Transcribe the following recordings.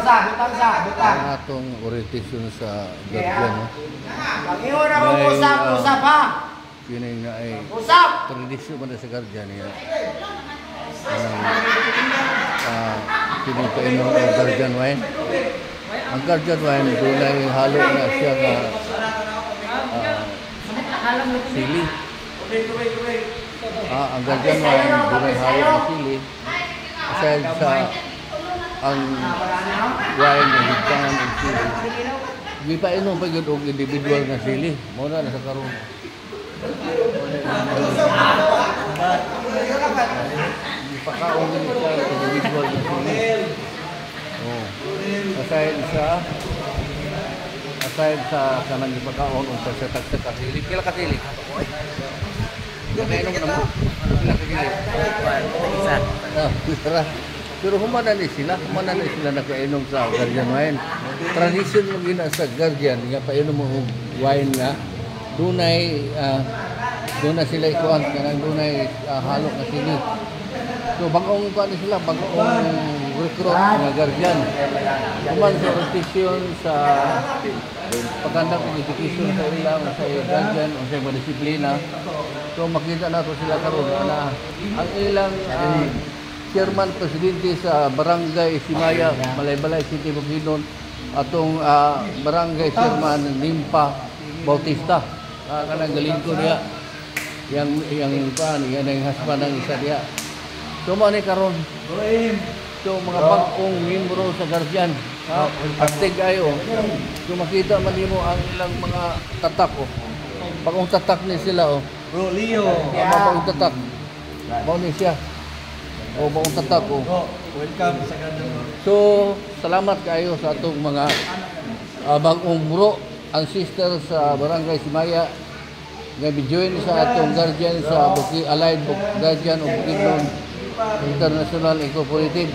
ang atong orientation sa guardian. Pag-iwan ako usap ha. Kini nga ay tradisyon man sa guardian niya. Kini painom ang guardian wine. Ang guardian wine doon ay halo na siya nga sili. Ang guardian wine doon ay halo na sili. Aside sa ang wine na higtangan ng sili. Hindi pa inom pa yun og individual na sili. Muna na sa karoon. Hindi pa kaon din siya individual na sili. Aside sa kanang ipakaon o sa tagsa-kasili. Kila kasili? Kila kainom na mo? Kila kasili? Isa. Pero humana ni sila nakainom sa guardian wine. Tradition mo gina sa guardian, nga painom mo wine nga. Doon na sila ikuan, kanang doon ay halok na sili. So bagong kuan sila, bagong recruit nga guardian. Human sa rotation sa pagkanda ng education sa ilang sa guardian o sa disiplina. So makita nato sila karon na ang ilang chairman presidente sa Barangay Simaya, Balay-Balay City Bukidnon, atong barangay chairman Nimpa Bautista. Kanang galing ko niya. Yang husband ng isa niya. So mo ni karon. So mga bagong membro sa guardian, astig ayo. So makita man nimo ang ilang mga tatak Bagong tatak ni sila Bro Leo. Bagong tatak. Mao ni siya. Bagong tatak Welcome sa guardian. So salamat kayo sa atong mga bagong bro, ang sister sa Barangay Simaya nga join sa atong guardian sa Allied Guardian of Bukidnon International Incorporated.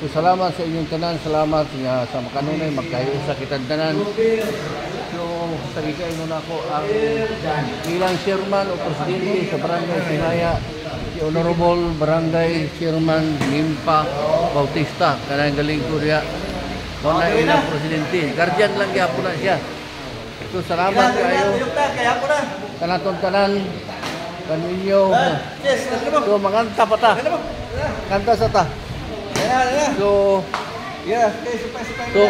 So salamat sa inyong tanan, salamat sa makanunay magkayo sa kitang tanan. So sa gikaino na ako ang bilang chairman o presidente sa Barangay Simaya, si Honorable Barangay Chairman Nimpa Bautista, kanang galing ko diya. Mao na ilang presidente, guardian lang gyapon na siya. So salamat kayo. Kanatong tanan kaninyo. So manganta pa ta. Kanta sa ta. So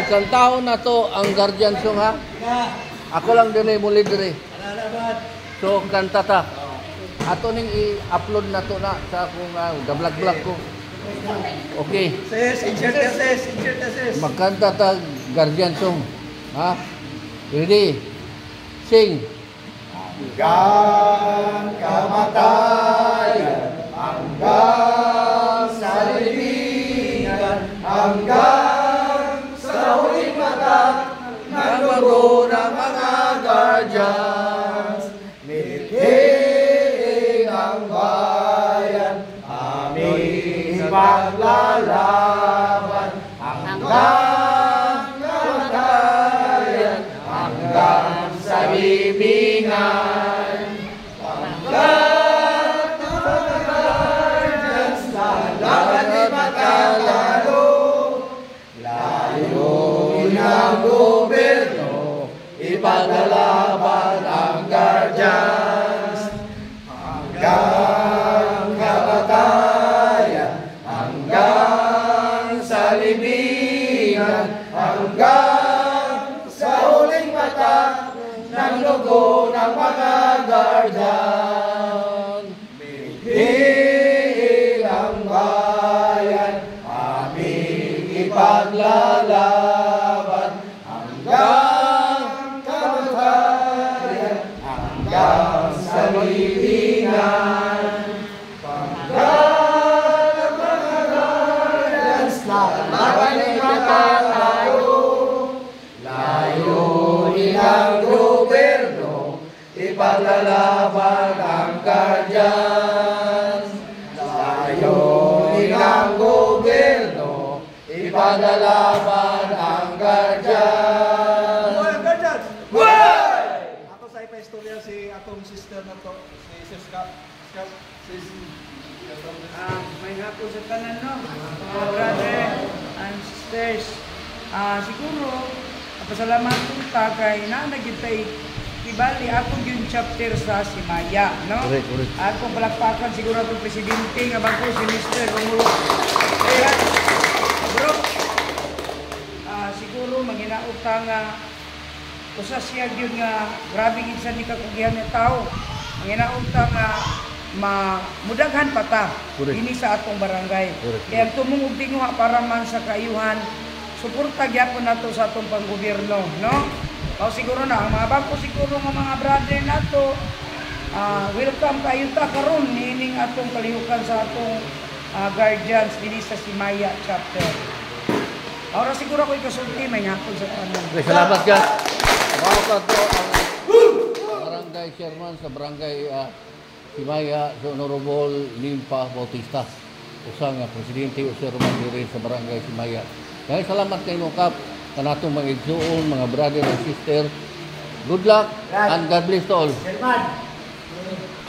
kantahon na to ang guardian song ha. Ako lang din ay muli dire. So kanta ta. Ato ning i-upload na to na sa akong vlog ko. Okay. Insert. Magkanta ta guardian song. Ha? Ready? Sing. Hanggang kamatayan, hanggang sa libingan, hanggang sa huling mata ng dugo ng mga guardians. Militing ang bayan, aming paglalaban, hanggang kamatayan, hanggang sa libingan, hanggang mga guardians na laban di makalalo. Layunin ang gobyerno, ipaglalaban ang guardians, hanggang kamatayan, hanggang sa libingan, hanggang sa huling mata ng dugo ng mga guardian. Bigil ang bayan, aming ipaglalaban, hanggang kamatayan, hanggang sa libingan, hanggang ang mga guardians na laban ay makalayo. Layunin ang gobyerno, ipaglalaban ang guardians. Layunin ang gobyerno, ipaglalaban ang guardians. Ako sa ipa-istorya si atong sister na to, si Siska. May hapon sa tanan, no? Mga brother and sisters, siguro pasalamat ta kay nanagid tay ibali ako yung chapter sa Simaya, no? Correct, correct. At kung palakpakan siguro ang presidente nga bangko si Mr. Romulo. Kaya, bro, siguro maginaot ta nga usa siya gyud nga grabe gid sa ni kakugihan nga tao. Maginaot ta nga mudaghan pa ta Correct. ini sa atong barangay. Correct. Kaya tumungog tinguha para man sa kaayuhan, suporta gyapon nato sa atong panggobyerno, no? O siguro na ang mga bangko siguro nga mga brother nato welcome kayo ta karon nining atong kalihukan sa atong guardians dinhi sa Simaya chapter. Ora siguro ko ikasulti may hapon sa tanan. Okay, salamat ka. Mao ka to ang barangay chairman sa barangay Simaya, si Honorable Limpa Bautista. Usa nga presidente o chairman diri sa barangay Simaya. Kaya salamat kay Kap kanatong mga igsuon, mga brother and sister. Good luck and God bless to all. Chairman,